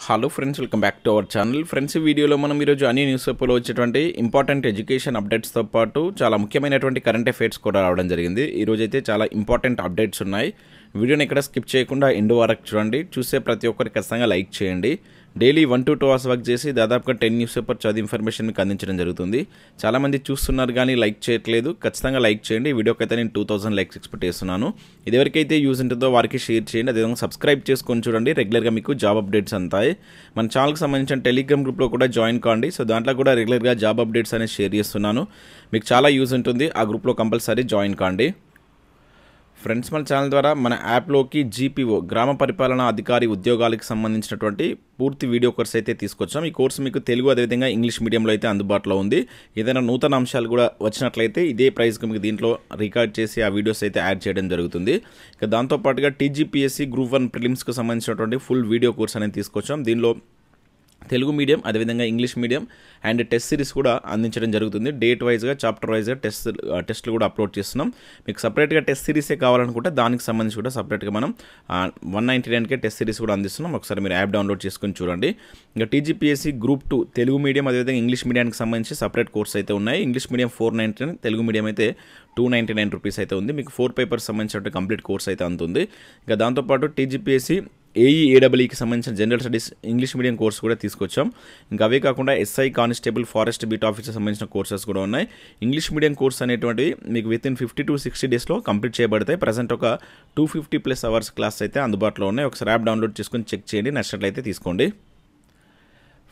Hello friends, welcome back to our channel. Friends, ఈ వీడియోలో మనం ఈరోజు అన్ని న్యూస్ పేపర్లో వచ్చేటువంటి ఇంపార్టెంట్ ఎడ్యుకేషన్ అప్డేట్స్తో పాటు చాలా ముఖ్యమైనటువంటి కరెంట్ అఫైర్స్ కూడా రావడం జరిగింది. ఈరోజు అయితే చాలా ఇంపార్టెంట్ అప్డేట్స్ ఉన్నాయి. వీడియోని ఎక్కడ స్కిప్ చేయకుండా ఎండ్ వరకు చూడండి. చూసే ప్రతి ఒక్కరికి ఖచ్చితంగా లైక్ చేయండి. డైలీ 1 to 2 hours వర్క్ చేసి దాదాపుగా 10 న్యూస్ పేపర్ చదివి ఇన్ఫర్మేషన్ మీకు అందించడం జరుగుతుంది. చాలామంది చూస్తున్నారు కానీ లైక్ చేయట్లేదు. ఖచ్చితంగా లైక్ చేయండి. వీడియోకి అయితే నేను 2000 లైక్స్ ఎక్స్పెక్ట్ చేస్తున్నాను. ఇది ఎవరికైతే యూజ్ ఉంటుందో వారికి షేర్ చేయండి. అదేవిధంగా సబ్స్క్రైబ్ చేసుకొని చూడండి. రెగ్యులర్గా మీకు జాబ్ అప్డేట్స్ అంతాయి. మన ఛానల్కి సంబంధించిన టెలిగ్రామ్ గ్రూప్లో కూడా జాయిన్ కాండి. సో దాంట్లో కూడా రెగ్యులర్గా జాబ్ అప్డేట్స్ అనేది షేర్ చేస్తున్నాను. మీకు చాలా యూజ్ ఉంటుంది. ఆ గ్రూప్లో కంపల్సరీ జాయిన్ కాండి. ఫ్రెండ్స్, మన ఛానల్ ద్వారా మన యాప్లోకి జీపీఓ గ్రామ పరిపాలనా అధికారి ఉద్యోగాలకు సంబంధించినటువంటి పూర్తి వీడియో కోర్స్ అయితే తీసుకొచ్చాం. ఈ కోర్సు మీకు తెలుగు అదేవిధంగా ఇంగ్లీష్ మీడియంలో అయితే అందుబాటులో ఉంది. ఏదైనా నూతన అంశాలు కూడా వచ్చినట్లయితే ఇదే ప్రైస్కి మీకు దీంట్లో రికార్డ్ చేసి ఆ వీడియోస్ అయితే యాడ్ చేయడం జరుగుతుంది. ఇక దాంతోపాటుగా టీజీపీఎస్సీ గ్రూప్ 1 ప్రిలిమ్స్కి సంబంధించినటువంటి ఫుల్ వీడియో కోర్స్ అనేది తీసుకొచ్చాం. దీనిలో తెలుగు మీడియం అదేవిధంగా English medium and test series కూడా అందించడం జరుగుతుంది. డేట్ వైజ్గా చాప్టర్ వైజ్గా టెస్ట్లు కూడా అప్లోడ్ చేస్తున్నాం. మీకు సపరేట్గా టెస్ట్ సిరీసే కావాలనుకుంటే దానికి సంబంధించి కూడా సపరేట్గా మనం 199కే టెస్ట్ సిరీస్ కూడా అందిస్తున్నాం. ఒకసారి మీరు యాప్ డౌన్లోడ్ చేసుకొని చూడండి. ఇంకా టీజీపీఎస్సీ గ్రూప్ 2 తెలుగు మీడియం అదేవిధంగా ఇంగ్లీష్ మీడియానికి సంబంధించి సపరేట్ కోర్స్ అయితే ఉన్నాయి. ఇంగ్లీష్ మీడియం 499, తెలుగు మీడియం అయితే 299 రూపీస్ అయితే ఉంది. మీకు 4 పేపర్స్ సంబంధించిన కంప్లీట్ కోర్స్ అయితే అందుతుంది. ఇంకా దాంతోపాటు టీజీపీఎస్సీ ఏఈఏడబ్ల్యూకి సంబంధించిన general studies English medium course కూడా తీసుకొచ్చాం. ఇంకా అవే కాకుండా SI constable forest beat officer సంబంధించిన కోర్సెస్ కూడా ఉన్నాయి. ఇంగ్లీష్ మీడియం కోర్స్ అనేటువంటివి మీకు విత్ ఇన్ 50 to 60 డేస్లో కంప్లీట్ చేయబడతాయి. ప్రజెంట్ ఒక 250+ అవర్స్ క్లాస్ అయితే అందుబాటులో ఉన్నాయి. ఒకసారి యాప్ డౌన్లోడ్ చేసుకొని చెక్ చేయండి. నచ్చినట్లయితే తీసుకోండి.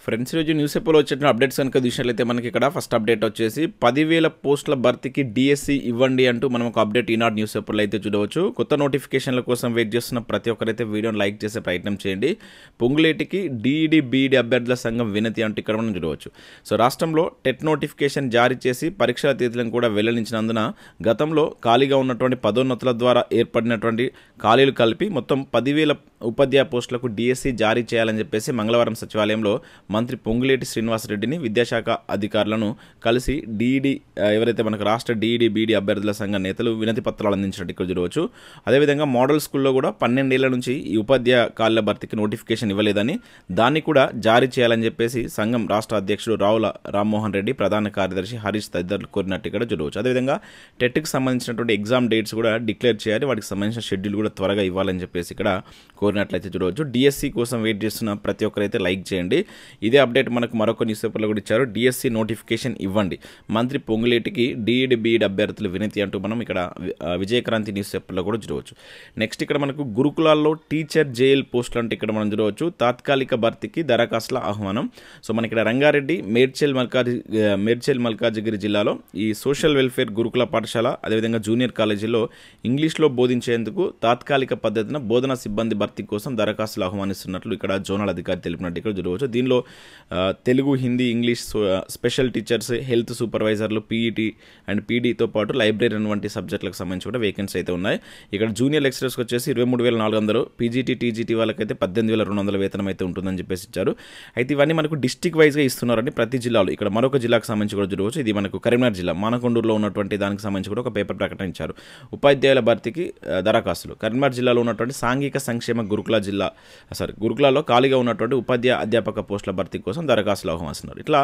ఫ్రెండ్స్, ఈరోజు న్యూస్ పేపర్లో వచ్చిన అప్డేట్స్ కనుక చూసినట్లయితే మనకి ఇక్కడ ఫస్ట్ అప్డేట్ వచ్చేసి 10,000 పోస్టుల భర్తీకి డిఎస్సి ఇవ్వండి అంటూ మనం ఒక అప్డేట్ ఈనాడు న్యూస్ పేపర్లో అయితే చూడవచ్చు. కొత్త నోటిఫికేషన్ల కోసం వెయిట్ చేస్తున్న ప్రతి ఒక్కరైతే వీడియోని లైక్ చేసే ప్రయత్నం చేయండి. పొంగులేటికి డిఈడి బీఈడి అభ్యర్థుల సంఘం వినతి అంటూ ఇక్కడ మనం చూడవచ్చు. సో రాష్ట్రంలో టెట్ నోటిఫికేషన్ జారీ చేసి పరీక్షల తేదీలను కూడా వెల్లడించినందున గతంలో ఖాళీగా ఉన్నటువంటి పదోన్నతుల ద్వారా ఏర్పడినటువంటి ఖాళీలు కలిపి మొత్తం 10,000 ఉపాధ్యాయ పోస్టులకు డిఎస్సి జారీ చేయాలని చెప్పేసి మంగళవారం సచివాలయంలో మంత్రి పొంగులేటి శ్రీనివాసరెడ్డిని విద్యాశాఖ అధికారులను కలిసి డిఈడి ఎవరైతే మనకు రాష్ట్ర డిఈడి బీఈడి అభ్యర్థుల సంఘ నేతలు వినతి పత్రాలు అందించినట్టు ఇక్కడ చూడవచ్చు. అదేవిధంగా మోడల్ స్కూల్లో కూడా 12 ఏళ్ల నుంచి ఈ ఉపాధ్యాయ ఖాళీల భర్తీకి నోటిఫికేషన్ ఇవ్వలేదని దాన్ని కూడా జారీ చేయాలని చెప్పేసి సంఘం రాష్ట్ర అధ్యక్షుడు రావుల రామ్మోహన్ రెడ్డి, ప్రధాన కార్యదర్శి హరీష్ తదితరులు కోరినట్టు ఇక్కడ చూడవచ్చు. అదేవిధంగా టెట్కి సంబంధించినటువంటి ఎగ్జామ్ డేట్స్ కూడా డిక్లేర్ చేయాలి. వాటికి సంబంధించిన షెడ్యూల్ కూడా త్వరగా ఇవ్వాలని చెప్పేసి ఇక్కడ కోరినట్లయితే చూడవచ్చు. డిఎస్సి కోసం వెయిట్ చేస్తున్న ప్రతి ఒక్కరైతే లైక్ చేయండి. ఇదే అప్డేట్ మనకు మరొక న్యూస్ పేపర్లో కూడా ఇచ్చారు. డిఎస్సి నోటిఫికేషన్ ఇవ్వండి, మంత్రి పొంగులేటికి డిఈడి బీఈడి అభ్యర్థులు వినతి అంటూ మనం ఇక్కడ విజయక్రాంతి న్యూస్ పేపర్లో కూడా చూడవచ్చు. నెక్స్ట్ ఇక్కడ మనకు గురుకులాల్లో టీచర్ జేఎల్ పోస్టులు అంటే ఇక్కడ మనం చూడవచ్చు. తాత్కాలిక భర్తీకి దరఖాస్తుల ఆహ్వానం. సో మనకి ఇక్కడ రంగారెడ్డి, మేడ్చల్ మల్కాజిగిరి జిల్లాలో ఈ సోషల్ వెల్ఫేర్ గురుకుల పాఠశాల అదేవిధంగా జూనియర్ కాలేజీలో ఇంగ్లీష్లో బోధించేందుకు తాత్కాలిక పద్ధతిన బోధనా సిబ్బంది భర్తీ కోసం దరఖాస్తులు ఆహ్వానిస్తున్నట్లు ఇక్కడ జోనల్ అధికారి తెలిపినట్టు ఇక్కడ చూడవచ్చు. దీనిలో Telugu, Hindi, English, special teachers, health సూపర్వైజర్లు, పీఈటీ అండ్ పీడీతో పాటు లైబ్రరీయన్ వంటి సబ్జెక్టులకు సంబంధించి కూడా వేకెన్సీ అయితే ఉన్నాయి. ఇక్కడ జూనియర్ లెక్చరర్స్కి వచ్చేసి 23,400, పీజీటీ టీజీటీ వాళ్ళకైతే 18,200 వేతనం అయితే ఉంటుందని చెప్పేసి ఇచ్చారు. అయితే ఇవన్నీ మనకు డిస్టిక్ వైజ్గా ఇస్తున్నారండి ప్రతి జిల్లాలో. ఇక్కడ మరొక జిల్లాకు సంబంధించి కూడా చూడవచ్చు. ఇది మనకు కరీంనగర్ జిల్లా మానకొండూరులో ఉన్నటువంటి దానికి సంబంధించి కూడా ఒక పేపర్ ప్రకటన ఇచ్చారు. ఉపాధ్యాయుల భర్తీకి దరఖాస్తులు. కరీంనగర్ జిల్లాలో ఉన్నటువంటి సాంఘిక సంక్షేమ గురుకులాల్లో ఖాళీగా ఉన్నటువంటి ఉపాధ్యాయ అధ్యాపక పోస్టుల భర్తీ కోసం దరఖాస్తులు ఆహ్వానిస్తున్నారు. ఇట్లా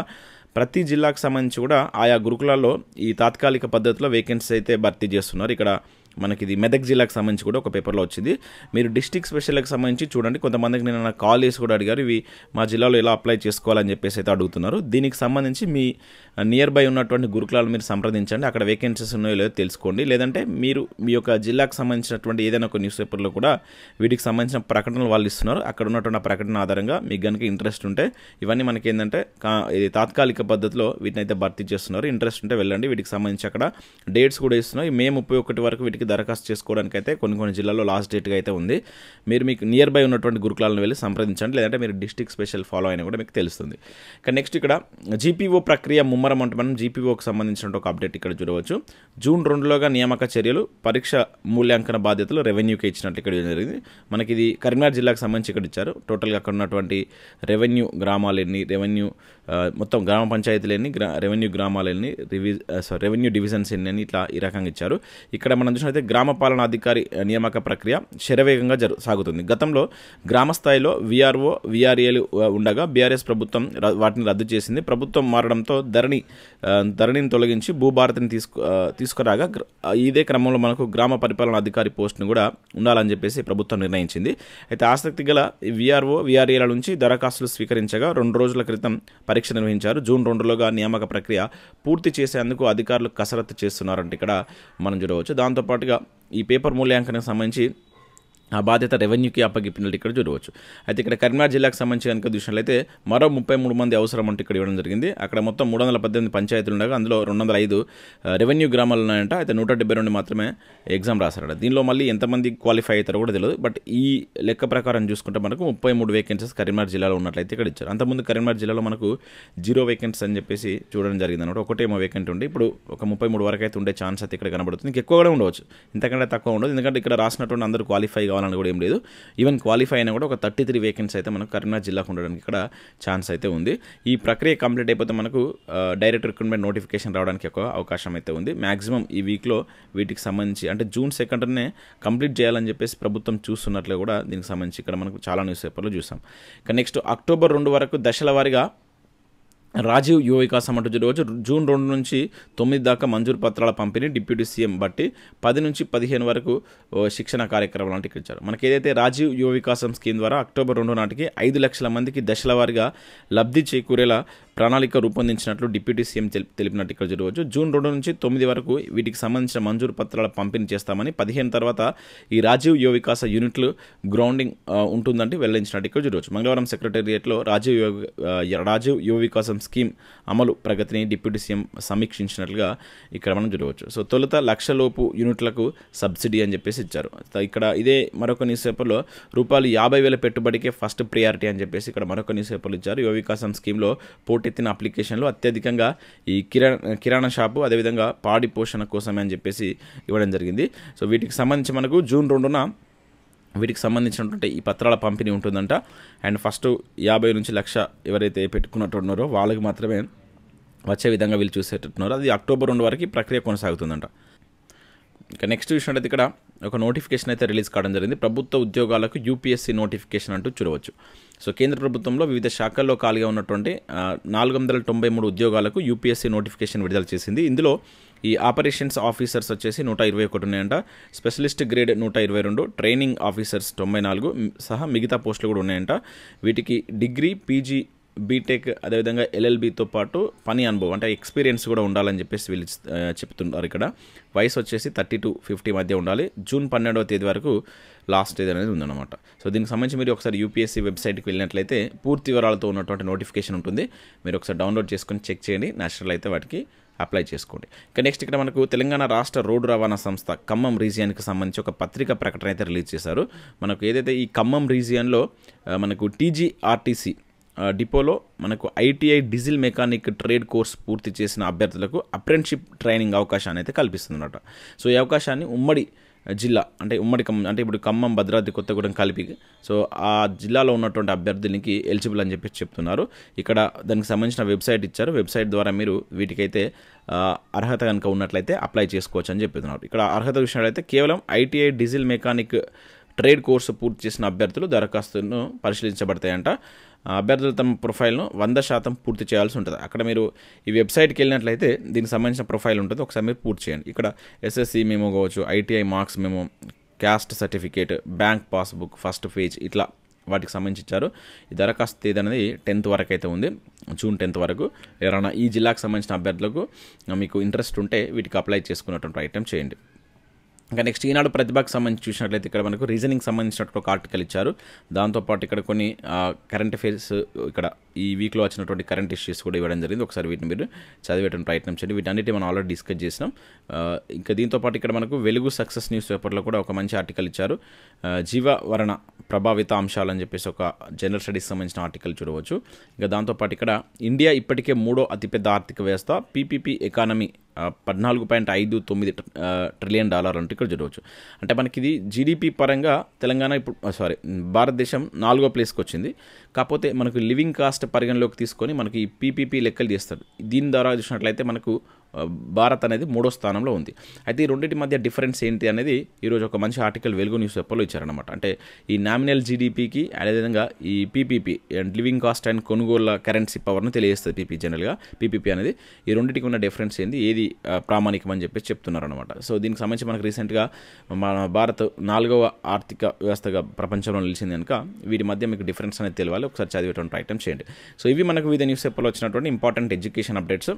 ప్రతి జిల్లాకు సంబంధించి కూడా ఆయా గురుకులాల్లో ఈ తాత్కాలిక పద్ధతిలో వేకెన్సీ అయితే భర్తీ చేస్తున్నారు. ఇక్కడ మనకి ఇది మెదక్ జిల్లాకు సంబంధించి కూడా ఒక పేపర్లో వచ్చింది. మీరు డిస్ట్రిక్ట్ స్పెషల్కి సంబంధించి చూడండి. కొంతమందికి నేను నాకు కాల్ చేసి కూడా అడిగారు, ఇవి మా జిల్లాలో ఎలా అప్లై చేసుకోవాలని చెప్పేసి అయితే అడుగుతున్నారు. దీనికి సంబంధించి మీ నియర్ బై ఉన్నటువంటి గురుకులాలు మీరు సంప్రదించండి. అక్కడ వేకెన్సీస్ ఉన్నాయో లేదో తెలుసుకోండి. లేదంటే మీరు మీ యొక్క జిల్లాకు సంబంధించినటువంటి ఏదైనా ఒక న్యూస్ పేపర్లో కూడా వీటికి సంబంధించిన ప్రకటనలు వాళ్ళు ఇస్తున్నారు. అక్కడ ఉన్నటువంటి ఆ ప్రకటన ఆధారంగా మీకు కనుక ఇంట్రెస్ట్ ఉంటే ఇవన్నీ మనకి ఏంటంటే ఇది తాత్కాలిక పద్ధతిలో వీటిని అయితే భర్తీ చేస్తున్నారు. ఇంట్రెస్ట్ ఉంటే వెళ్ళండి. వీటికి సంబంధించి అక్కడ డేట్స్ కూడా ఇస్తున్నారు. మే 31 వరకు వీటికి దరఖాస్తు చేసుకోవడానికి అయితే కొన్ని జిల్లాల్లో లాస్ట్ డేట్గా అయితే ఉంది. మీరు మీకు నియర్ బై ఉన్నటువంటి గురుకులాలను వెళ్ళి సంప్రదించండి. లేదంటే మీరు డిస్ట్రిక్ట్ స్పెషల్ ఫాలో అయినా కూడా మీకు తెలుస్తుంది. నెక్స్ట్ ఇక్కడ జీపీఓ ప్రక్రియ ముమ్మరం అంటే మనం జీపీఓకి సంబంధించిన ఒక అప్డేట్ ఇక్కడ చూడవచ్చు. June 2లోగా నియామక చర్యలు, పరీక్ష మూల్యాంకన బాధ్యతలు రెవెన్యూకి ఇచ్చినట్లు ఇక్కడ జరిగింది. మనకి ఇది కరీంనగర్ జిల్లాకు సంబంధించి ఇక్కడ ఇచ్చారు. టోటల్గా అక్కడ ఉన్నటువంటి రెవెన్యూ గ్రామాలన్నీ, మొత్తం గ్రామ పంచాయతీలన్నీ, రెవెన్యూ గ్రామాలన్నీ, రెవెన్యూ డివిజన్స్ ఎన్ని ఇట్లా ఈ రకంగా ఇచ్చారు. ఇక్కడ మనం చూసిన చూసినట్లయితే గ్రామ పాలనా అధికారి నియామక ప్రక్రియ శరవేగంగా సాగుతుంది. గతంలో గ్రామ స్థాయిలో వీఆర్ఓ వీఆర్ఏలు ఉండగా బీఆర్ఎస్ ప్రభుత్వం వాటిని రద్దు చేసింది. ప్రభుత్వం మారడంతో ధరణిని తొలగించి భూభారతిని తీసుకురాగా ఇదే క్రమంలో మనకు గ్రామ పరిపాలనా అధికారి పోస్టును కూడా ఉండాలని చెప్పేసి ప్రభుత్వం నిర్ణయించింది. అయితే ఆసక్తి గల వీఆర్ఓ వీఆర్ఏల నుంచి దరఖాస్తులు స్వీకరించగా 2 రోజుల క్రితం పరీక్ష నిర్వహించారు. జూన్ 2లోగా నియామక ప్రక్రియ పూర్తి చేసేందుకు అధికారులు కసరత్తు చేస్తున్నారంటే ఇక్కడ మనం చూడవచ్చు. దాంతోపాటుగా ఈ పేపర్ మూల్యాంకనానికి సంబంధించి ఆ బాధ్యత రెవెన్యూకి అప్పగిప్పినట్టు ఇక్కడ చూడవచ్చు. అయితే ఇక్కడ కరీంనగర్ జిల్లాకు సంబంధించి కనుక చూసినట్లయితే మరో 33 మంది అవసరం అంటే ఇక్కడ ఇవ్వడం జరిగింది. అక్కడ మొత్తం 318 పంచాయతీలు ఉండగా అందులో 205 రెవెన్యూ గ్రామాలు ఉన్నాయంట. అయితే 172 మాత్రమే ఎగ్జామ్ రాశారట. దీనిలో మళ్ళీ ఎంతమంది క్వాలిఫై అవుతారో కూడా తెలియదు. బట్ ఈ లెక్క ప్రకారం చూసుకుంటే మనకు 33 వేకెన్సీస్ కరీంనగర్ జిల్లాలో ఉన్నట్లయితే ఇక్కడ ఇచ్చారు. అంతకుముందు కరీంనగర్ జిల్లాలో మనకు 0 వేకెన్సీస్ అని చెప్పేసి చూడడం జరిగింది అనమాట. ఒకటేమో వేకెంట్ ఉండి ఇప్పుడు ఒక 33 వరకు అయితే ఉండే ఛాన్స్ అయితే ఇక్కడ కనబడుతుంది. ఇంకెక్కువ కూడా ఉండవచ్చు, ఇంతకంటే తక్కువ ఉండదు. ఎందుకంటే ఇక్కడ రాసినటువంటి అందరూ క్వాలిఫై కావాలని కూడా ఏం లేదు. ఈవెన్ క్వాలిఫై అయినా కూడా ఒక 33 వేకెన్సీ అయితే మనకు కరీంనగర్ జిల్లాకు ఉండడానికి ఇక్కడ ఛాన్స్ అయితే ఉంది. ఈ ప్రక్రియ కంప్లీట్ అయిపోతే మనకు డైరెక్ట్ రిక్రూట్మెంట్ నోటిఫికేషన్ రావడానికి ఎక్కువ అవకాశం అయితే ఉంది. మ్యాక్సిమం ఈ వీక్లో వీటికి సంబంధించి అంటే జూన్ 2నే కంప్లీట్ చేయాలని చెప్పేసి ప్రభుత్వం చూస్తున్నట్లు కూడా దీనికి సంబంధించి ఇక్కడ మనకు చాలా న్యూస్ పేపర్లో చూసాం. ఇక నెక్స్ట్ అక్టోబర్ 2 వరకు దశల వారీగా రాజీవ్ యువ వికాసం అంటూ చూడవచ్చు. జూన్ 2 నుంచి 9 దాకా మంజూరు పత్రాల పంపిణీ డిప్యూటీ సీఎం బట్టి 10 నుంచి 15 వరకు శిక్షణ కార్యక్రమాలు అంటే ఇచ్చారు. మనకి ఏదైతే రాజీవ్ యువ వికాసం స్కీమ్ ద్వారా అక్టోబర్ 2 నాటికి 5 లక్షల మందికి దశల వారీగా లబ్ధి చేకూరేలా ప్రణాళిక రూపొందించినట్లు డిప్యూటీ సీఎం తెలిపినట్టు ఇక్కడ చూడవచ్చు. జూన్ 2 నుంచి 9 వరకు వీటికి సంబంధించిన మంజూరు పత్రాల పంపిణీ చేస్తామని 15 తర్వాత ఈ రాజీవ్ యువ వికాస యూనిట్లు గ్రౌండింగ్ ఉంటుందంటే వెల్లడించినట్టు ఇక్కడ చూడవచ్చు. మంగళవారం సెక్రటేరియట్లో రాజీవ్ యువ వికాసం స్కీమ్ అమలు ప్రగతిని డిప్యూటీ సీఎం సమీక్షించినట్లుగా ఇక్కడ మనం చూడవచ్చు. సో తొలుత 1,00,000 లోపు యూనిట్లకు సబ్సిడీ అని చెప్పేసి ఇచ్చారు. ఇక్కడ ఇదే మరొక న్యూస్ పేపర్లో ₹50,000 పెట్టుబడికే ఫస్ట్ ప్రియారిటీ అని చెప్పేసి ఇక్కడ మరొక న్యూస్ పేపర్లు ఇచ్చారు. యువ వికాసం స్కీమ్లో పోటెత్తిన అప్లికేషన్లు అత్యధికంగా ఈ కిరాణా షాపు అదేవిధంగా పాడి పోషణ కోసమే అని చెప్పేసి ఇవ్వడం జరిగింది. సో వీటికి సంబంధించి మనకు జూన్ 2న వీటికి సంబంధించినటువంటి ఈ పత్రాల పంపిణీ ఉంటుందంట. అండ్ ఫస్ట్ 50 నుంచి 1,00,000 ఎవరైతే పెట్టుకున్నట్టున్నారో వాళ్ళకి మాత్రమే వచ్చే విధంగా వీళ్ళు చూసేటట్టున్నారో అది అక్టోబర్ 2 వరకు ప్రక్రియ కొనసాగుతుందంట. ఇక నెక్స్ట్ చూసినట్టయితే ఇక్కడ ఒక నోటిఫికేషన్ అయితే రిలీజ్ కావడం జరిగింది. ప్రభుత్వ ఉద్యోగాలకు యూపీఎస్సీ నోటిఫికేషన్ అంటూ చూడవచ్చు. సో కేంద్ర ప్రభుత్వంలో వివిధ శాఖల్లో ఖాళీగా ఉన్నటువంటి 493 ఉద్యోగాలకు యూపీఎస్సీ నోటిఫికేషన్ విడుదల చేసింది. ఇందులో ఈ ఆపరేషన్స్ ఆఫీసర్స్ వచ్చేసి 121 ఉన్నాయంట, స్పెషలిస్ట్ గ్రేడ్ 122, ట్రైనింగ్ ఆఫీసర్స్ 94 సహా మిగతా పోస్టులు కూడా ఉన్నాయంట. వీటికి డిగ్రీ, పీజీ, బీటెక్ అదేవిధంగా ఎల్ఎల్బితో పాటు పని అనుభవం అంటే ఎక్స్పీరియన్స్ కూడా ఉండాలని చెప్పేసి వీళ్ళు చెప్తున్నారు. ఇక్కడ వయసు వచ్చేసి 30 to 50 మధ్య ఉండాలి. జూన్ 12వ తేదీ వరకు లాస్ట్ తేదీ అనేది ఉందన్నమాట. సో దీనికి సంబంధించి మీరు ఒకసారి యూపీఎస్సీ వెబ్సైట్కి వెళ్ళినట్లయితే పూర్తి వివరాలతో ఉన్నటువంటి నోటిఫికేషన్ ఉంటుంది. మీరు ఒకసారి డౌన్లోడ్ చేసుకొని చెక్ చేయండి. నేషనల్ అయితే వాటికి అప్లై చేసుకోండి. ఇక నెక్స్ట్ ఇక్కడ మనకు తెలంగాణ రాష్ట్ర రోడ్డు రవాణా సంస్థ ఖమ్మం రీజియన్కి సంబంధించి ఒక పత్రికా ప్రకటన అయితే రిలీజ్ చేశారు. మనకు ఏదైతే ఈ ఖమ్మం రీజియన్లో మనకు టీజీఆర్టీసీ డిపోలో మనకు ITI diesel mechanic trade course పూర్తి చేసిన అభ్యర్థులకు అప్రెంటిస్షిప్ ట్రైనింగ్ అవకాశాన్ని అయితే కల్పిస్తుందన్నమాట. సో ఈ అవకాశాన్ని ఉమ్మడి జిల్లా అంటే ఉమ్మడి ఖమ్మం అంటే ఇప్పుడు ఖమ్మం, భద్రాద్రి, కొత్తగూడెం కలిపి సో ఆ జిల్లాలో ఉన్నటువంటి అభ్యర్థులకి ఎలిజిబుల్ అని చెప్పి చెప్తున్నారు. ఇక్కడ దానికి సంబంధించిన వెబ్సైట్ ఇచ్చారు. వెబ్సైట్ ద్వారా మీరు వీటికైతే అర్హత కనుక ఉన్నట్లయితే అప్లై చేసుకోవచ్చు అని చెప్తున్నారు. ఇక్కడ అర్హత విషయాలైతే కేవలం ITI diesel mechanic trade course పూర్తి చేసిన అభ్యర్థులు దరఖాస్తును పరిశీలించబడతాయంట. అభ్యర్థులు తమ ప్రొఫైల్ను 100% పూర్తి చేయాల్సి ఉంటుంది. అక్కడ మీరు ఈ వెబ్సైట్కి వెళ్ళినట్లయితే దీనికి సంబంధించిన ప్రొఫైల్ ఉంటుంది. ఒకసారి మీరు పూర్తి చేయండి. ఇక్కడ ఎస్ఎస్సి మెమో కావచ్చు, ITI marks memo, caste certificate, bank passbook, first page ఇట్లా వాటికి సంబంధించి ఇచ్చారు. ఈ దరఖాస్తు తేదీ అనేది 10th వరకు అయితే ఉంది, జూన్ 10th వరకు. ఎవరైనా ఈ జిల్లాకు సంబంధించిన అభ్యర్థులకు మీకు ఇంట్రెస్ట్ ఉంటే వీటికి అప్లై చేసుకున్నటువంటి ప్రయత్నం చేయండి. ఇంకా నెక్స్ట్ ఈనాడు ప్రతిభకు సంబంధించి చూసినట్లయితే ఇక్కడ మనకు రీజనింగ్ సంబంధించినట్టు ఒక ఆర్టికల్ ఇచ్చారు. దాంతోపాటు ఇక్కడ కొన్ని కరెంట్ అఫైర్స్ ఇక్కడ ఈ వీక్లో వచ్చినటువంటి కరెంట్ ఇష్యూస్ కూడా ఇవ్వడం జరిగింది. ఒకసారి వీటిని మీరు చదివేటువంటి ప్రయత్నం చేయండి. వీటన్నిటి మనం ఆల్రెడీ డిస్కస్ చేసినాం. ఇంకా దీంతోపాటు ఇక్కడ మనకు వెలుగు సక్సెస్ న్యూస్ పేపర్లో కూడా ఒక మంచి ఆర్టికల్ ఇచ్చారు. జీవవరణ ప్రభావిత అంశాలని చెప్పేసి ఒక జనరల్ స్టడీస్ సంబంధించిన ఆర్టికల్ చూడవచ్చు. ఇంకా దాంతోపాటు ఇక్కడ ఇండియా ఇప్పటికే 3వ అతిపెద్ద ఆర్థిక వ్యవస్థ, పీపీపీ ఎకానమీ $14.59 ట్రిలియన్ అంటే ఇక్కడ చూడవచ్చు. అంటే మనకి ఇది జీడిపి పరంగా తెలంగాణ ఇప్పుడు భారతదేశం 4వ ప్లేస్కి వచ్చింది. కాకపోతే మనకు లివింగ్ కాస్ట్ పరిగణలోకి తీసుకొని మనకి ఈ పీపీపీ లెక్కలు చేస్తారు. దీని ద్వారా చూసినట్లయితే మనకు భారత్ అనేది 3వ స్థానంలో ఉంది. అయితే ఈ రెండింటి మధ్య డిఫరెన్స్ ఏంటి అనేది ఈరోజు ఒక మంచి ఆర్టికల్ వెలుగు న్యూస్ పేపర్లో ఇచ్చారనమాట. అంటే ఈ నామినల్ జీడిపికి అదేవిధంగా ఈ PPP and living cost and కొనుగోళ్ల కరెన్సీ పవర్ను తెలియజేస్తుంది జనరల్గా పీపీపీ అనేది. ఈ రెండింటికి ఉన్న డిఫరెన్స్ ఏంది, ఏది ప్రామాణికం అని చెప్పేసి చెప్తున్నారు అనమాట. సో దీనికి సంబంధించి మనకు రీసెంట్గా మన భారత్ 4వ ఆర్థిక వ్యవస్థగా ప్రపంచంలో నిలిచింది కనుక వీటి మధ్య మీకు డిఫరెన్స్ అనేది తెలియాలి. ఒకసారి చదివేటువంటి ప్రయత్నం చేయండి. సో ఇవి మనకు వివిధ న్యూస్ పేపర్లో వచ్చినటువంటి important education updates.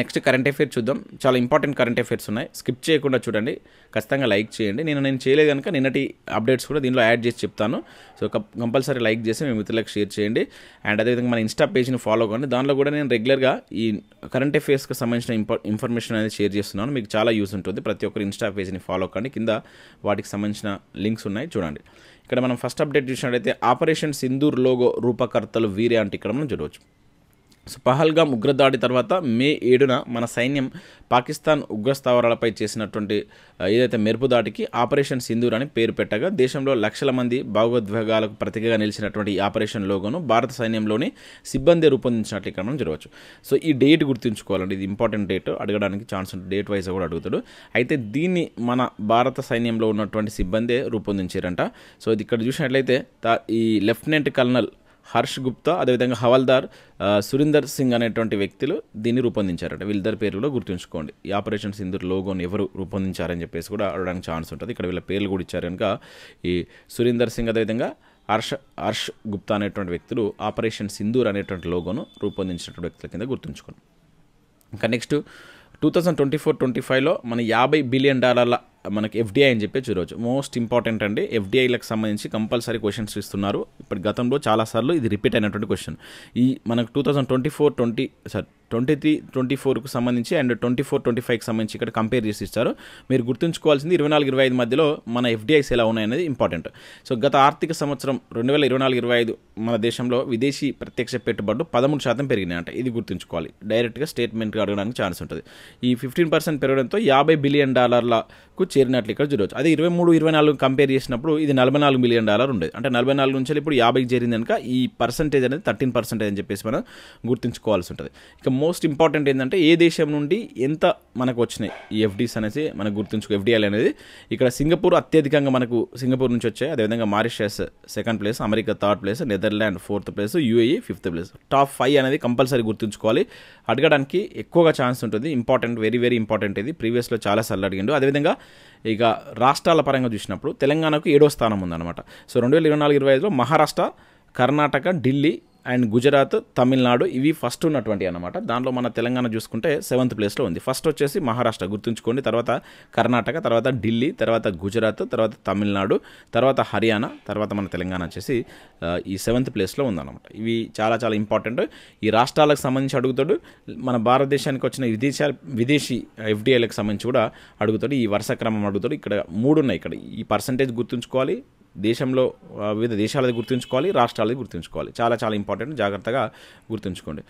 Next current affairs చూద్దాం. చాలా ఇంపార్టెంట్ కరెంట్ అఫైర్స్ ఉన్నాయి, స్కిప్ చేయకుండా చూడండి, ఖచ్చితంగా లైక్ చేయండి. నేను చేయలేదు కనుక నిన్నటి అప్డేట్స్ కూడా దీనిలో యాడ్ చేసి చెప్తాను. సో కంపల్సరీ లైక్ చేసి మీ మిత్రులకు షేర్ చేయండి. అండ్ అదేవిధంగా మన ఇన్స్టా పేజ్ని ఫాలో అవ్వండి. దానిలో కూడా నేను రెగ్యులర్గా ఈ కరెంట్ అఫైర్స్కి సంబంధించిన ఇన్ఫర్మేషన్ అనేది షేర్ చేస్తున్నాను. మీకు చాలా యూస్ ఉంటుంది. ప్రతి ఒక్కరు ఇన్స్టా పేజ్ని ఫాలో అవ్వండి. కింద వాటికి సంబంధించిన లింక్స్ ఉన్నాయి, చూడండి. ఇక్కడ మనం ఫస్ట్ అప్డేట్ చూసినట్లయితే ఆపరేషన్ సింధూర్ లోగో రూపకర్తలు వీరే అంటే ఇక్కడ మనం చూడవచ్చు. సో పహల్గామ్ ఉగ్రదాడి తర్వాత మే 7న మన సైన్యం పాకిస్తాన్ ఉగ్రస్థావరాలపై చేసినటువంటి ఏదైతే మెరుపు దాడికి ఆపరేషన్ సింధూర్ అని పేరు పెట్టగా దేశంలో లక్షల మంది భావోద్వేగాలకు ప్రతీకగా నిలిచినటువంటి ఈ ఆపరేషన్ లోగోను భారత సైన్యంలోని సిబ్బంది రూపొందించినట్లు ఇక్కడ మనం చూడవచ్చు. సో ఈ డేట్ గుర్తుంచుకోవాలండి, ఇది ఇంపార్టెంట్ డేట్, అడగడానికి ఛాన్స్ ఉంటుంది, డేట్ వైజ్ కూడా అడుగుతాడు. అయితే దీన్ని మన భారత సైన్యంలో ఉన్నటువంటి సిబ్బందే రూపొందించారంట. సో ఇది ఇక్కడ చూసినట్లయితే ఈ లెఫ్టినెంట్ కల్నల్ హర్ష్ గుప్తా అదేవిధంగా హవల్దార్ సురీందర్ సింగ్ అనేటువంటి వ్యక్తులు దీన్ని రూపొందించారంట. వీళ్ళిద్దరి పేర్లు కూడా గుర్తుంచుకోండి. ఈ ఆపరేషన్ సింధూర్ లోగోని ఎవరు రూపొందించారని చెప్పేసి కూడా అడగడానికి ఛాన్స్ ఉంటుంది. ఇక్కడ వీళ్ళ పేర్లు కూడా ఇచ్చారు కనుక ఈ సురీందర్ సింగ్ అదేవిధంగా హర్ష్ గుప్తా అనేటువంటి వ్యక్తులు ఆపరేషన్ సింధూర్ అనేటువంటి లోగోను రూపొందించినటువంటి వ్యక్తుల కింద గుర్తుంచుకోండి. ఇంకా నెక్స్ట్ 2024-25లో మన $50 బిలియన్ మనకి ఎఫ్డిఐ అని చెప్పి చూడవచ్చు. మోస్ట్ ఇంపార్టెంట్ అండి, ఎఫ్డిఐలకు సంబంధించి కంపల్సరీ క్వశ్చన్స్ ఇస్తున్నారు. ఇప్పుడు గతంలో చాలాసార్లు ఇది రిపీట్ అయినటువంటి క్వశ్చన్. ఈ మనకు 2023-24కు సంబంధించి అండ్ 24-25కి సంబంధించి ఇక్కడ కంపేర్ చేసి ఇస్తారు. మీరు గుర్తుంచుకోవాల్సింది 24-25 మధ్యలో మన ఎఫ్డిఐస్ ఎలా ఉన్నాయనేది ఇంపార్టెంట్. సో గత ఆర్థిక సంవత్సరం 2024-25 మన దేశంలో విదేశీ ప్రత్యక్ష పెట్టుబడులు 13% పెరిగినాయంట. ఇది గుర్తుంచుకోవాలి, డైరెక్ట్గా స్టేట్మెంట్ అడగడానికి ఛాన్స్ ఉంటుంది. ఈ 15% పెరగడంతో $50 బిలియన్ చేరినట్లు ఇక్కడ చూడవచ్చు. అదే 23-24 కంపేర్ చేసినప్పుడు ఇది $44 బిలియన్ ఉండేది. అంటే 44 నుంచి ఇప్పుడు 50కి చేరింది కనుక ఈ పర్సంటేజ్ అనేది 13% అని చెప్పేసి మనం గుర్తుంచుకోవాల్సి ఉంటుంది. ఇక మోస్ట్ ఇంపార్టెంట్ ఏంటంటే ఏ దేశం నుండి ఎంత మనకు వచ్చినాయి ఈ ఎఫ్డీస్ అనేసి మనకు గుర్తుంచుకో. ఎఫ్డిఐలు అనేది ఇక్కడ సింగపూర్ అత్యధికంగా మనకు సింగపూర్ నుంచి వచ్చాయి. అదేవిధంగా Mauritius 2nd place, America 3rd place, Netherland 4th place, UAE 5th place. Top 5 అనేది కంపల్సరీ గుర్తుంచుకోవాలి, అడగడానికి ఎక్కువగా ఛాన్స్ ఉంటుంది. Important, very very important. ఇది ప్రీవియస్లో చాలాసార్లు అడిగిండు. అదేవిధంగా ఇక రాష్ట్రాల పరంగా చూసినప్పుడు తెలంగాణకు 7వ స్థానం ఉందన్నమాట. సో 2024-25లో మహారాష్ట్ర, కర్ణాటక, ఢిల్లీ అండ్ గుజరాత్, తమిళనాడు ఇవి ఫస్ట్ ఉన్నటువంటి అన్నమాట. దాంట్లో మన తెలంగాణ చూసుకుంటే 7th ప్లేస్లో ఉంది. ఫస్ట్ వచ్చేసి మహారాష్ట్ర గుర్తుంచుకోండి, తర్వాత కర్ణాటక, తర్వాత ఢిల్లీ, తర్వాత గుజరాత్, తర్వాత తమిళనాడు, తర్వాత హర్యానా, తర్వాత మన తెలంగాణ వచ్చేసి ఈ 7th ప్లేస్లో ఉందన్నమాట. ఇవి చాలా చాలా ఇంపార్టెంట్. ఈ రాష్ట్రాలకు సంబంధించి అడుగుతాడు. మన భారతదేశానికి వచ్చిన విదేశీ ఎఫ్డిఐలకు సంబంధించి కూడా అడుగుతాడు. ఈ వరుస క్రమం అడుగుతాడు. ఇక్కడ 3 ఉన్నాయి. ఇక్కడ ఈ పర్సంటేజ్ గుర్తుంచుకోవాలి, దేశంలో వివిధ దేశాలది గుర్తుంచుకోవాలి, రాష్ట్రాలది గుర్తుంచుకోవాలి. చాలా చాలా ఇంపార్టెంట్, జాగ్రత్తగా గుర్తుంచుకోండి.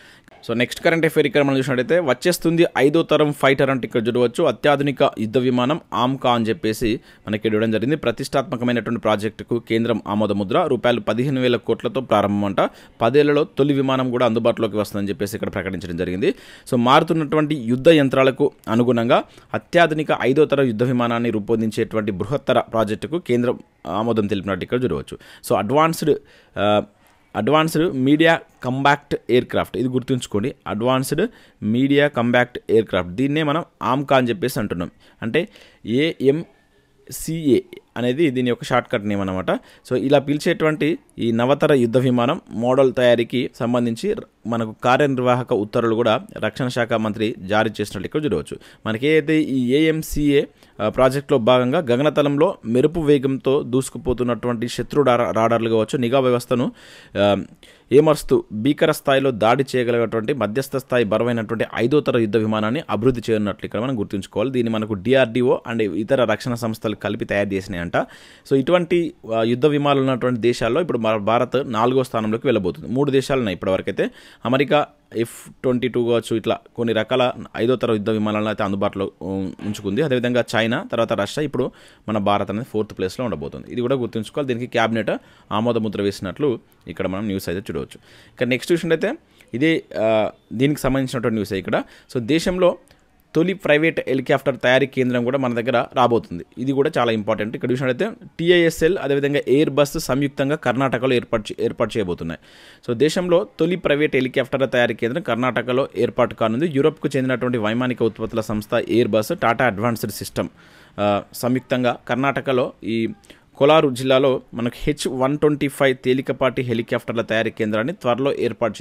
సో నెక్స్ట్ కరెంట్ అఫైర్ ఇక్కడ మనం చూసినట్టయితే వచ్చేస్తుంది 5వ తరం ఫైటర్ అంటే ఇక్కడ చూడవచ్చు. అత్యాధునిక యుద్ధ విమానం ఆమ్కా అని చెప్పేసి మనకి ఇవ్వడం జరిగింది. ప్రతిష్టాత్మకమైనటువంటి ప్రాజెక్టుకు కేంద్రం ఆమోద ముద్ర. ₹15,000 కోట్లతో ప్రారంభం అంట. 10 ఏళ్లలో తొలి విమానం కూడా అందుబాటులోకి వస్తుందని చెప్పేసి ఇక్కడ ప్రకటించడం జరిగింది. సో మారుతున్నటువంటి యుద్ధ యంత్రాలకు అనుగుణంగా అత్యాధునిక 5వ తరం యుద్ధ విమానాన్ని రూపొందించేటువంటి బృహత్తర ప్రాజెక్టుకు కేంద్రం ఆమోదం తెలిపినట్టు ఇక్కడ చూడవచ్చు. So advanced media combat aircraft, ఇది గుర్తుంచుకోండి. Advanced media combat aircraft, దీన్నే మనం ఆమ్కా అని చెప్పేసి అంటున్నాం. అంటే AMCA అనేది దీని యొక్క షార్ట్ కట్ నేమ్ అనమాట. సో ఇలా పిలిచేటువంటి ఈ నవతర యుద్ధ విమానం మోడల్ తయారీకి సంబంధించి మనకు కార్యనిర్వాహక ఉత్తర్వులు కూడా రక్షణ శాఖ మంత్రి జారీ చేసినట్లు ఇక్కడ చూడవచ్చు. మనకి ఏదైతే ఈ AMCA ప్రాజెక్టులో భాగంగా గగనతలంలో మెరుపు వేగంతో దూసుకుపోతున్నటువంటి శత్రు రాడార్లు కావచ్చు, నిఘా వ్యవస్థను ఏమరుస్తూ భీకర స్థాయిలో దాడి చేయగలిగినటువంటి మధ్యస్థ స్థాయి బరువైనటువంటి 5వ తర యుద్ధ విమానాన్ని అభివృద్ధి చేయనున్నట్లు ఇక్కడ మనం గుర్తుంచుకోవాలి. దీన్ని మనకు DRDO అండ్ ఇతర రక్షణ సంస్థలు కలిపి తయారు చేసినాయంట. సో ఇటువంటి యుద్ధ విమానాలు ఉన్నటువంటి దేశాల్లో ఇప్పుడు భారత్ 4వ స్థానంలోకి వెళ్ళబోతుంది. 3 దేశాలు ఉన్నాయి ఇప్పటివరకైతే. అమెరికా F-22 కావచ్చు, ఇట్లా కొన్ని రకాల 5వ తర యుద్ధ విమానాలను అయితే అందుబాటులో ఉంచుకుంది. అదేవిధంగా చైనా, తర్వాత రష్యా, ఇప్పుడు మన భారత్ అనేది 4th ప్లేస్లో ఉండబోతుంది. ఇది కూడా గుర్తుంచుకోవాలి. దీనికి క్యాబినెట్ ఆమోద ముద్ర వేసినట్లు ఇక్కడ మనం న్యూస్ అయితే చూడవచ్చు. ఇక నెక్స్ట్ చూసినట్టయితే ఇదే దీనికి సంబంధించినటువంటి న్యూస్ ఇక్కడ. సో దేశంలో తొలి ప్రైవేట్ హెలికాప్టర్ తయారీ కేంద్రం కూడా మన దగ్గర రాబోతుంది. ఇది కూడా చాలా ఇంపార్టెంట్. ఇక్కడ చూసినట్లయితే TISL అదేవిధంగా ఎయిర్ బస్ సంయుక్తంగా కర్ణాటకలో ఏర్పాటు చేయబోతున్నాయి. సో దేశంలో తొలి ప్రైవేట్ హెలికాప్టర్ల తయారీ కేంద్రం కర్ణాటకలో ఏర్పాటు కానుంది. యూరోప్కు చెందినటువంటి వైమానిక ఉత్పత్తుల సంస్థ air bus, Tata advanced system సంయుక్తంగా కర్ణాటకలో ఈ కోలారు జిల్లాలో మనకు H-125 తేలికపాటి హెలికాప్టర్ల తయారీ కేంద్రాన్ని త్వరలో ఏర్పాటు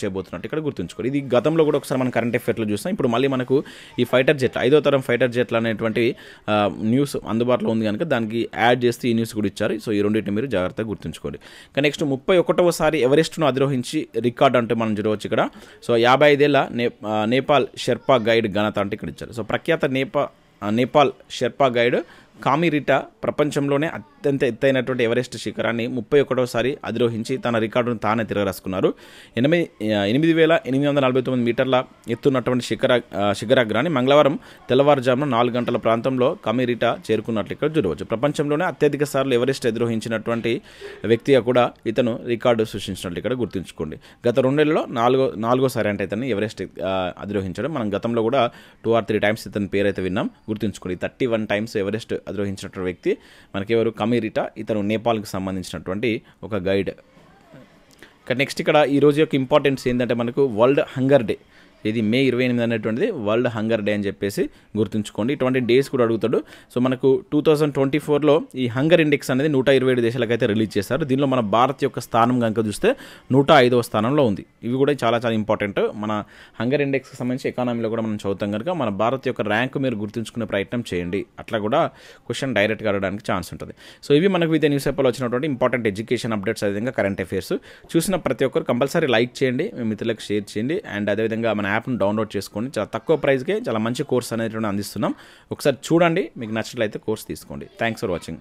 చేయబోతున్నట్టు ఇక్కడ గుర్తుంచుకోవాలి. ఇది గతంలో కూడా ఒకసారి మనం కరెంట్ అఫైర్స్లో చూస్తాం. ఇప్పుడు మళ్ళీ మనకు ఈ ఫైటర్ జెట్లు 5వ తరం ఫైటర్ జెట్లు అనేటువంటి న్యూస్ అందుబాటులో ఉంది కనుక దానికి యాడ్ చేస్తే ఈ న్యూస్ కూడా ఇచ్చారు. సో ఈ రెండింటిని మీరు జాగ్రత్తగా గుర్తుంచుకోండి. కానీ నెక్స్ట్ 31వసారి ఎవరెస్ట్ను అధిరోహించి రికార్డ్ అంటే మనం చూడవచ్చు ఇక్కడ. సో 55 ఏళ్ల నేపాల్ షెర్పా గైడ్ ఘనత అంటే ఇక్కడ ఇచ్చారు. సో ప్రఖ్యాత నేపాల్ షెర్పా గైడ్ కామిరిటా ప్రపంచంలోనే అత్యంత ఎత్తైనటువంటి ఎవరెస్ట్ శిఖరాన్ని 31వసారి అధిరోహించి తన రికార్డును తానే తిరగరాసుకున్నారు. 8,849 మీటర్ల ఎత్తున్నటువంటి శిఖరాగ్రాన్ని మంగళవారం తెల్లవారుజామున 4 గంటల ప్రాంతంలో కామిరిటా చేరుకున్నట్లు ఇక్కడ చూడవచ్చు. ప్రపంచంలోనే అత్యధిక సార్లు ఎవరెస్ట్ అధిరోహించినటువంటి వ్యక్తిగా కూడా ఇతను రికార్డు సృష్టించినట్లు ఇక్కడ గుర్తుంచుకోండి. గత 2 నెలల్లో నాలుగోసారి అంటే ఇతను ఎవరెస్ట్ అధిరోహించడం. మనం గతంలో కూడా 2 or 3 టైమ్స్ ఇతని పేరు అయితే విన్నాం. గుర్తుంచుకోండి. 31 టైమ్స్ ఎవరెస్ట్ అధిరోహించినటువంటి వ్యక్తి మనకెవరు? కమిరిటా. ఇతను నేపాల్కి సంబంధించినటువంటి ఒక గైడ్. నెక్స్ట్ ఇక్కడ ఈ రోజు యొక్క ఇంపార్టెన్స్ ఏంటంటే మనకు వరల్డ్ హంగర్ డే. ఇది May 28 అనేటువంటిది వరల్డ్ హంగర్ డే అని చెప్పేసి గుర్తుంచుకోండి. ఇటువంటి డేస్ కూడా అడుగుతాడు. సో మనకు 2024లో ఈ హంగర్ ఇండెక్స్ అనేది 127 దేశాలకైతే రిలీజ్ చేశారు. దీనిలో మన భారత్ యొక్క స్థానం కనుక చూస్తే 105వ స్థానంలో ఉంది. ఇవి కూడా చాలా చాలా ఇంపార్టెంట్. మన హంగర్ ఇండెక్స్కి సంబంధించి ఎకానమీలో కూడా మనం చదువుతాం కనుక మన భారత్ యొక్క ర్యాంక్ మీరు గుర్తుంచుకునే ప్రయత్నం చేయండి. అట్లా కూడా క్వశ్చన్ డైరెక్ట్గా అడగడానికి ఛాన్స్ ఉంటుంది. సో ఇవి మనకు వివిధ న్యూస్ పేపర్లో వచ్చినటువంటి ఇంపార్టెంట్ ఎడ్యుకేషన్ అప్డేట్స్, అదేవిధంగా కరెంట్ అఫైర్స్. చూసిన ప్రతి ఒక్కరు కంపల్సరీ లైక్ చేయండి, మీ మిత్రులకు షేర్ చేయండి. అండ్ అదేవిధంగా మన యాప్ను డౌన్లోడ్ చేసుకోండి. చాలా తక్కువ ప్రైస్కే చాలా మంచి కోర్స్ అనేది అందిస్తున్నాం. ఒకసారి చూడండి, మీకు నచ్చినట్లయితే కోర్స్ తీసుకోండి. Thanks for watching.